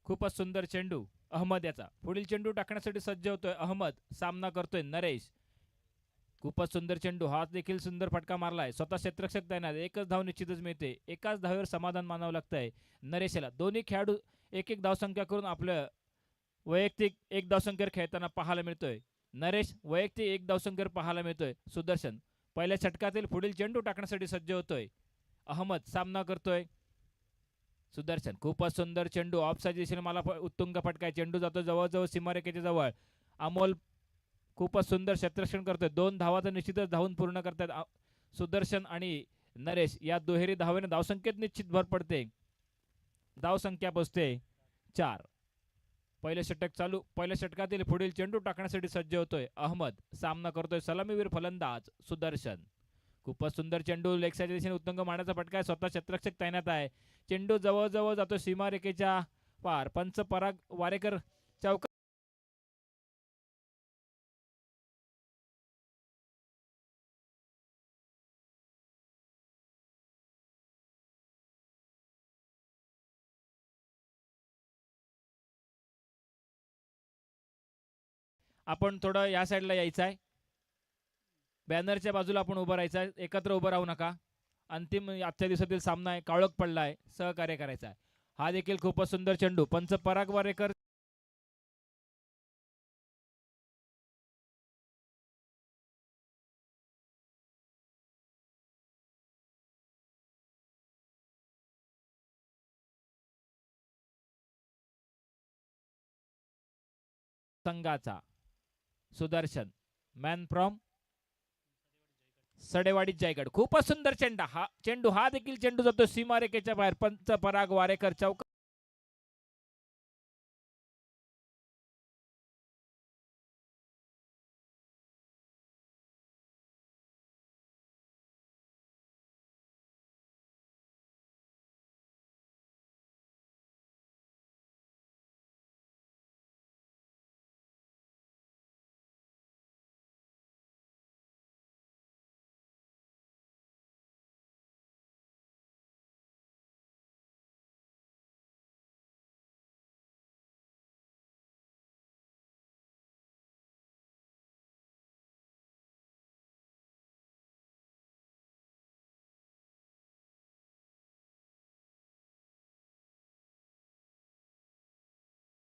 खूपच सुंदर चेंडू अहमद याचा. पुढील चेंडू टाकण्यासाठी सज्ज होतोय अहमद. सामना करतोय नरेश. खूपच सुंदर चेंडू. हा देखील सुंदर फटका मारलाय. स्वतः क्षेत्ररक्षक तैनात. एकच धाव निश्चितच मिळते. एकाच धावेवर समाधान मानावं लागतंय नरेशला. दोन्ही खेळाडू एक एक धावसंख्या करून आपलं वैयक्तिक एक धावसंख्येवर खेळताना पाहायला मिळतोय. नरेश वैयक्तिक एक धावसंख्येवर पाहायला मिळतोय सुदर्शन. पहिल्या षटकातील पुढील चेंडू टाकण्यासाठी सज्ज होतोय अहमद. सामना करतोय सुदर्शन. खूपच सुंदर चेंडू ऑफसाईड दिशेने मला उत्तुंग फटका. चेंडू जातो जवळजवळ सीमारेखेच्या जवळ. अमोल खूपच सुंदर क्षेत्ररक्षण करतोय. 2 धावा तर निश्चितच धावून पूर्ण करतात सुदर्शन आणि नरेश. या दुहेरी धावेने धावसंख्येत निश्चित भर पडते. धावसंख्या पोचते 4. पहिलं षटक चालू. पहिल्या षटकातील पुढील चेंडू टाकण्यासाठी सज्ज होतोय अहमद. सामना करतोय सलामीवीर फलंदाज सुदर्शन. खूपच सुंदर चेंडू लेग साईड दिशेने उत्तुंग मारण्याचा फटका आहे. स्वतः क्षेत्ररक्षक तैनात आहे. चेंडू जवळजवळ जातो सीमारेखेच्या पार. पंच पराग वारेकर चौका. आपण थोडं या साईडला यायचं आहे. बॅनरच्या बाजूला आपण उभं राहायचं आहे. एकत्र उभं राहू नका. अंतिम आजच्या दिवसातील सामना आहे. काळोख पडला आहे. सहकार्य करायचं आहे. हा देखील खूपच सुंदर चेंडू. पंच पराग वारेकर संघाचा सुदर्शन मॅन फ्रॉम सडेवाडी जयगड. खूपच सुंदर चेंडू हा देखील चेंडू जातो सीमारेखेच्या बाहेर. पंच पराग वारेकर चौका.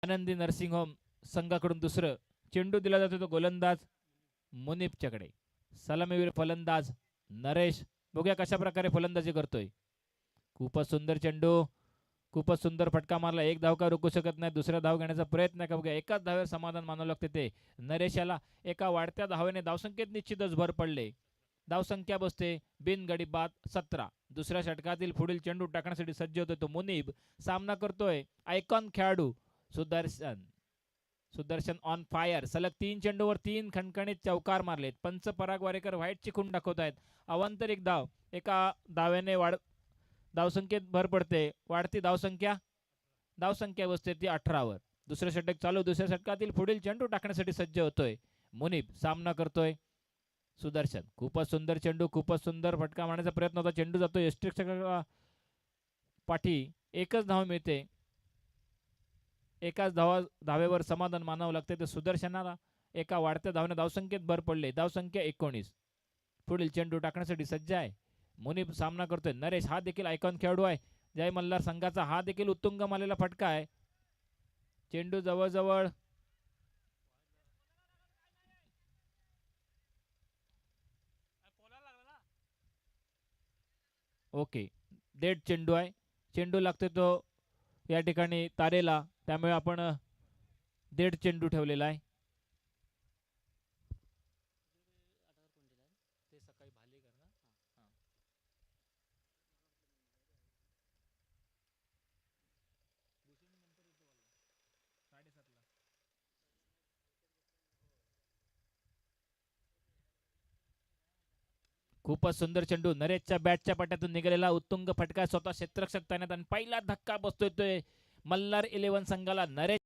आनंदी नर्सिंग होम संघाकडून दुसरं चेंडू दिला जातो तो गोलंदाज मुनीबच्याकडे. सलामीवीर फलंदाज नरेश. बघूया कशा प्रकारे फलंदाजी करतोय. खूपच सुंदर चेंडू. खूपच सुंदर फटका मारला. एक धाव का रोखू शकत नाही. दुसरा धाव घेण्याचा प्रयत्न का. बघूया एकाच धावेवर समाधान मानावं लागते ते नरेश याला. एका वाढत्या धावेने धावसंख्येत निश्चितच भर पडले. धावसंख्या बसते बिनगडी बाद 17. दुसऱ्या षटकातील पुढील चेंडू टाकण्यासाठी सज्ज होतोय तो मुनीब. सामना करतोय आयकॉन खेळाडू सुदर्शन. Sudarshan on fire. सलग 3 चेंडूवर 3 खणखणीत चौकार मारलेत. पंच पराग वारेकर व्हाईट चिकून दाखवत आहेत. अवांतरिक धाव. एका धाव्याने धावसंख्येत भर पडते. वाढती धावसंख्या बसते ती 18वर. दुसरं षटक चालू. दुसऱ्या षटकातील पुढील चेंडू टाकण्यासाठी सज्ज होतोय मुनीब. सामना करतोय सुदर्शन. खूपच सुंदर चेंडू. खूपच सुंदर फटका मारण्याचा प्रयत्न होता. चेंडू जातो यष्टिरक्षकाला पाठी. एकच धाव मिळते. एकाच धावेवर समाधान मानावं लागते. तर सुदर्शनाला एका वाढत्या धावने धावसंख्येत भर पडले. धावसंख्या 19. पुढील चेंडू टाकण्यासाठी सज्ज आहे मुनीब. सामना करतोय नरेश. हा देखील आयकॉन खेळाडू आहे जय मल्हार संघाचा. हा देखील उत्तुंग मारलेला फटका आहे. चेंडू जवळजवळ ओके. डेड चेंडू आहे. चेंडू लागतो तो या ठिकाणी तारेला. त्यामुळे आपण डेड चेंडू ठेवलेला आहे. खूपच सुंदर चेंडू. नरेशच्या बॅटच्या पट्ट्यातून निघालेला उत्तुंग फटका. स्वतः क्षेत्ररक्षक तैनात आणि पहिला धक्का बसतोय मल्हार 11 संघाला. Naresh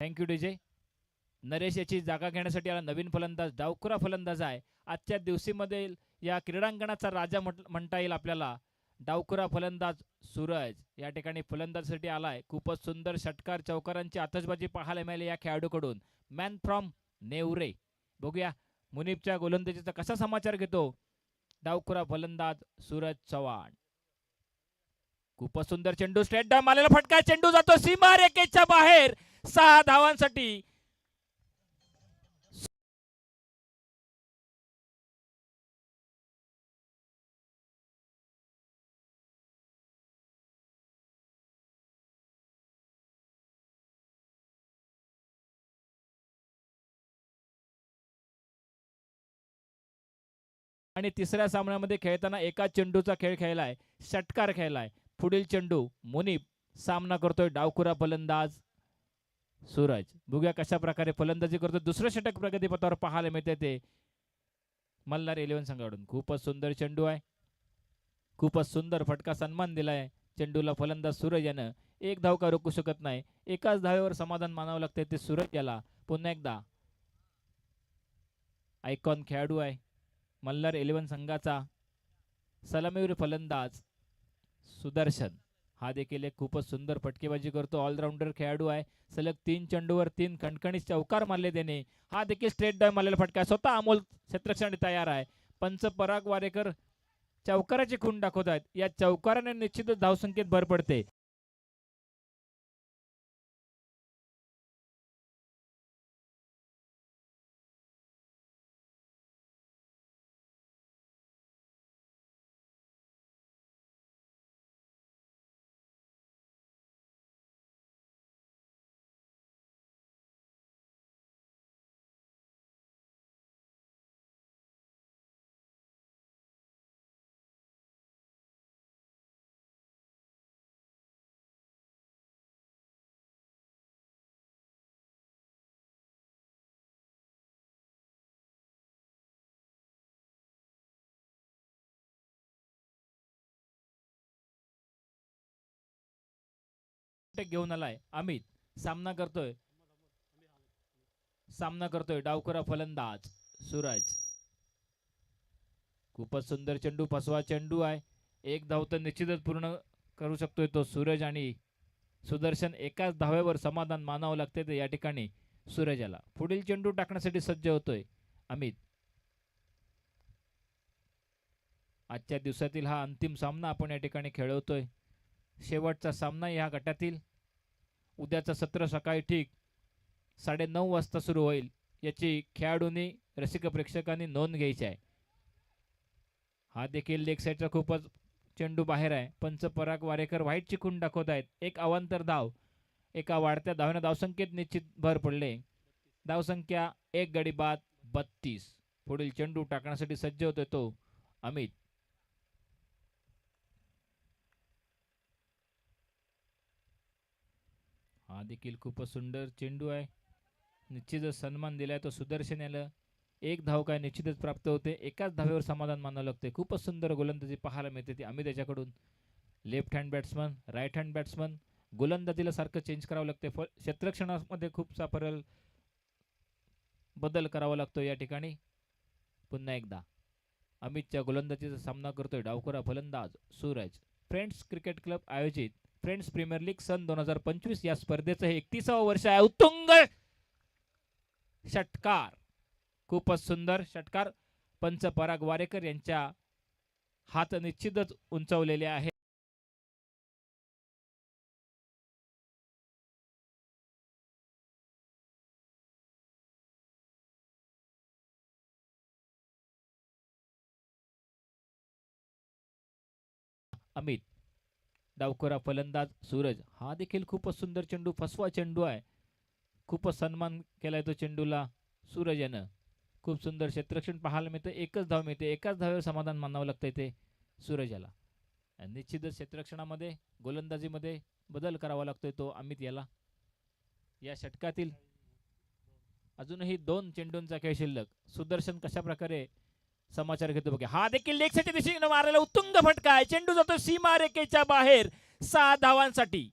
thank you DJ. नरेश याची जागा घेण्यासाठी आला नवीन फलंदाज, डावखुरा फलंदाज आहे. आजच्या दिवशीमध्ये या क्रीडांगणाचा राजा म्हणता येईल आपल्याला. डावखुरा फलंदाज सूरज या ठिकाणी फलंदाजीसाठी आलाय. खूपच सुंदर षटकार चौकारांची आतषबाजी पाहायला मिळाली या खेळाडूकडून. Man from Nevare. बघूया मुनीबच्या गोलंदाजीचा कसा समाचार घेतो डावखुरा फलंदाज सूरज चव्हाण. खूपच सुंदर चेंडू, स्ट्रेट डाऊन आलेला फटका, चेंडू जातो सीमा रेषेच्या बाहेर. 6 धावांसाठी आणि तिसऱ्या सामन्यामध्ये खेळताना एका चेंडूचा खेळ खेळलाय, षटकार खेळलाय. पुढील चेंडू मुनीब सामना करतोय डावखुरा फलंदाज सूरज. बघूया कशा प्रकारे फलंदाजी करतो. दुसरं षटक प्रगतीपथावर पाहायला मिळते ते मल्हार 11 संघाकडून. खूपच सुंदर चेंडू आहे, खूपच सुंदर फटका, सन्मान दिलाय चेंडूला फलंदाज सूरज यानं. एक धाव का रोखू शकत नाही, एकाच धावेवर समाधान मानावं लागते ते सूरज याला. पुन्हा एकदा आयकॉन खेळाडू आहे मल्हार 11 संघाचा सलामीवीर फलंदाज सुदर्शन. हा देखील एक खूपच सुंदर फटकेबाजी करतो, ऑलराऊंडर खेळाडू आहे. सलग 3 चेंडूवर 3 कणकणीत चौकार मारले त्याने. हा देखील स्ट्रेट डाऊन मारलेला फटका, स्वतः अमोल क्षेत्ररक्षण तयार आहे. पंच पराग वारेकर चौकाराची खूण दाखवत आहेत. या चौकाराने निश्चितच धावसंख्येत भर पडते. घेऊन आलाय अमित. सामना करतोय डावखुरा फलंदाज सूरज. खूपच सुंदर चेंडू, फसवा चेंडू आहे. एक धाव तर निश्चितच पूर्ण करू शकतोय तो सूरज आणि सुदर्शन. एकाच धाव्यावर समाधान मानावं लागते या ठिकाणी सूरजाला. पुढील चेंडू टाकण्यासाठी सज्ज होतोय अमित. आजच्या दिवसातील हा अंतिम सामना आपण या ठिकाणी खेळवतोय, शेवटचा सामना या गटातील. उद्याचं सत्र सकाळी ठीक 9:30 वाजता सुरू होईल, याची खेळाडूंनी रसिक प्रेक्षकांनी नोंद घ्यायची आहे. हा देखील लेग साईडचा खूपच चेंडू बाहेर आहे. पंच पराग वारेकर व्हाईट चिकून दाखवत आहेत. एक अवांतर धाव, एका वाढत्या धावने धावसंख्येत निश्चित भर पडले. धावसंख्या 1 गडी बाद 32. पुढील चेंडू टाकण्यासाठी सज्ज होतोय तो अमित. हा देखील खूपच सुंदर चेंडू आहे, निश्चितच सन्मान दिलाय तो सुदर्शन याला. एक धाव काय निश्चितच प्राप्त होते, एकाच धावेवर समाधान मानावं लागते. खूपच सुंदर गोलंदाजी पाहायला मिळते ती अमित याच्याकडून. Left hand batsman, right hand batsman, गोलंदाजीला सारखं चेंज करावं लागते. क्षेत्ररक्षणामध्ये खूपसा बदल करावा लागतो या ठिकाणी. पुन्हा एकदा अमितच्या गोलंदाजीचा सामना करतोय डावखुरा फलंदाज सूरज. फ्रेंड्स क्रिकेट क्लब आयोजित फ्रेंड्स प्रीमियर लीग सन 2025 या स्पर्धेचं हे 31वं वर्ष आहे. उत्तुंग षटकार, खूपच सुंदर षटकार. पंच पराग वारेकर यांच्या हात निश्चितच उंचावलेले आहे. अमित, डावखुरा फलंदाज सूरज. हा देखील खूपच सुंदर चेंडू, फसवा चेंडू आहे. खूपच सन्मान केलाय तो चेंडूला सूरज यानं. खूप सुंदर क्षेत्ररक्षण पाहायला मिळतं. एकच धाव मिळते, एकाच धावेवर समाधान मानावं लागतंय ते सूरज याला. निश्चितच क्षेत्ररक्षणामध्ये गोलंदाजीमध्ये बदल करावा लागतोय तो अमित याला. या षटकातील अजूनही 2 चेंडूंचा खेळ शिल्लक. सुदर्शन कशा प्रकारे समाचार घेतो बघा. हा देखील लेगच्या दिशेने मारलेला उत्तुंग फटका आहे. चेंडू जातो सीमा रेषेच्या बाहेर 6 धावांसाठी.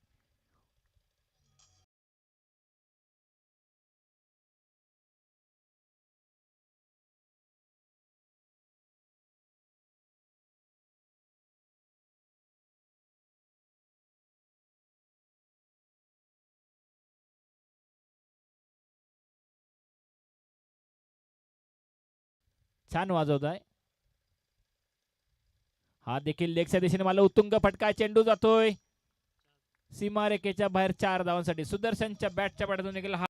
छान वाजवताय. हा देखील लेगच्या दिशेने मला उत्तुंग फटका. चेंडू जातोय सीमारेखेच्या बाहेर 4 धावांसाठी. सुदर्शनच्या बॅटच्या पाठीतून निघाला हा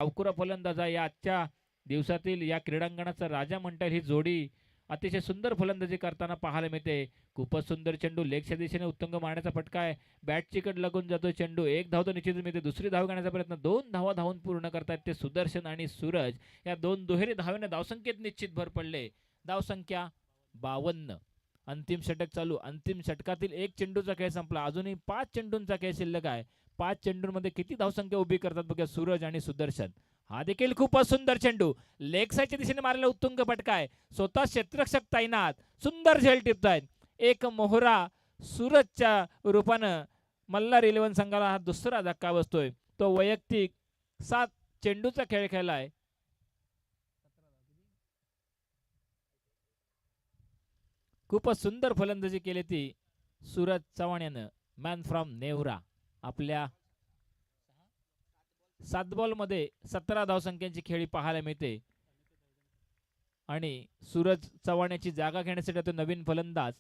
अवकुरा फलंदाज आहे. या आजच्या दिवसातील या क्रीडांगणाचा राजा म्हणता येईल. ही जोडी अतिशय सुंदर फलंदाजी करताना पाहायला मिळते. खूपच सुंदर चेंडू लेगच्या दिशेने उत्तुंग मारण्याचा फटका आहे. बॅटची कड लागून जातोय चेंडू. एक धाव तर निश्चितच मिळते. दुसरी धाव घेण्याचा प्रयत्न. 2 धावा धावून पूर्ण करतायत ते सुदर्शन आणि सूरज. या 2 दुहेरी धावेने धावसंख्येत निश्चित भर पडले. धावसंख्या 52. अंतिम षटक चालू. अंतिम षटकातील एक चेंडूचा खेळ संपला. अजूनही 5 चेंडूंचा खेळ शिल्लक आहे. 5 चेंडूंमध्ये किती धावसंख्या उभी करतात बघा सूरज आणि सुदर्शन. हा देखील खूपच सुंदर चेंडू लेग साईडच्या दिशेने मारलेला उत्तुंग फटका आहे. स्वतः क्षेत्ररक्षक तैनात. सुंदर झेल टिपतायत. एक मोहरा सूरजच्या रूपानं मल्हार 11 संघाला हा दुसरा धक्का बसतोय. तो वैयक्तिक 7 चेंडूचा खेळ खेळलाय. खूपच सुंदर फलंदाजी केली ती सूरज चव्हाण यानं. Man from Nevra. आपल्या 7 बॉल मध्ये 17 धावसंख्यांची खेळी पाहायला मिळते. आणि सूरज चव्हाण याची जागा घेण्यासाठी तो नवीन फलंदाज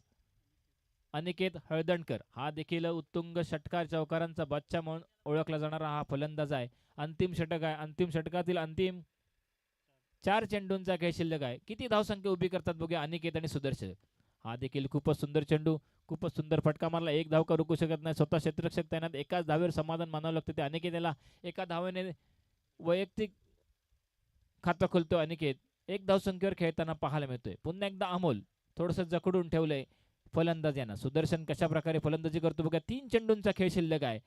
अनिकेत हळदणकर. हा देखील उत्तुंग षटकार चौकारांचा बादशाह म्हणून ओळखला जाणारा हा फलंदाज आहे. अंतिम षटक आहे. अंतिम षटकातील अंतिम 4 चेंडूंचा खेळ शिल्लक आहे. किती धावसंख्या उभी करतात बघूया अनिकेत आणि सुदर्शन. हा देखील खूपच सुंदर चेंडू. खूपच सुंदर फटका मारला. एक धाव का रुकू शकत नाही. स्वतः क्षेत्ररक्षक तैनात. एकाच धावेवर समाधान मानावं लागतं. ते अनिकेतला एका धावेने वैयक्तिक खातं खुलतो. अनिकेत 1 धावसंख्येवर खेळताना पाहायला मिळतोय. पुन्हा एकदा अमोल थोडंसं जखडून ठेवलंय फलंदाज यांना. सुदर्शन कशा प्रकारे फलंदाजी करतो बघा. 3 चेंडूंचा खेळ शिल्लक आहे.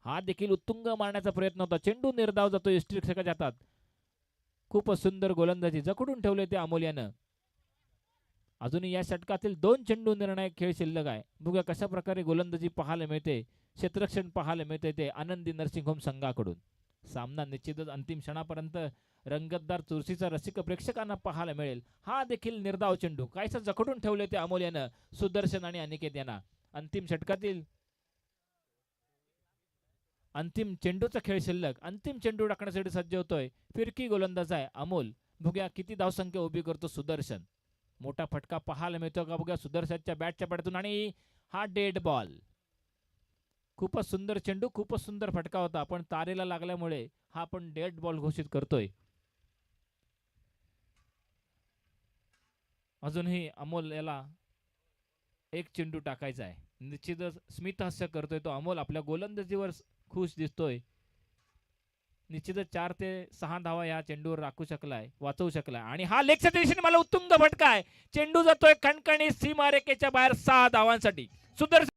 हा देखील उत्तुंग मारण्याचा प्रयत्न होता. चेंडू निर्धाव जातो यष्टिरक्षकाच्या हातात. खूपच सुंदर गोलंदाजी जखडून ठेवले ते अमोल यानं. अजूनही या षटकातील 2 चेंडू निर्णायक खेळ शिल्लक आहे. बघूया कशा प्रकारे गोलंदाजी पाहायला मिळते. क्षेत्ररक्षण पाहायला मिळते ते आनंदी नर्सिंग होम संघाकडून. सामना निश्चितच अंतिम क्षणापर्यंत रंगतदार चुरशीचा रसिक प्रेक्षकांना पाहायला मिळेल. हा देखील निर्धाव चेंडू काहीसं जखडून ठेवले ते अमोल यानं सुदर्शन आणि अनिकेत यांना. अंतिम षटकातील अंतिम चेंडूचा खेळ शिल्लक. अंतिम चेंडू टाकण्यासाठी सज्ज होतोय फिरकी गोलंदाज आहे अमोल. बघूया किती धावसंख्या उभी करतो सुदर्शन. मोठा फटका पाहायला मिळतो का बघा सुदर्शनच्या बॅटच्या पाठीतून. आणि हा डेड बॉल. खूपच सुंदर चेंडू. खूपच सुंदर फटका होता. पण तारेला लागल्यामुळे हा पण डेड बॉल घोषित करतोय. अजूनही अमोल याला एक चेंडू टाकायचा आहे. निश्चितच स्मित हास्य करतोय तो अमोल. आपल्या गोलंदाजीवर खुश दिसतोय. निश्चितच 4 ते 6 धावा या चेंडूवर राखू शकलाय. वाचवू शकलाय. आणि हा लेगच्या दिशेने मला उत्तुंग फटका आहे. चेंडू जातोय कणकणी सीमारेखेच्या बाहेर 6 धावांसाठी. सुदर्शन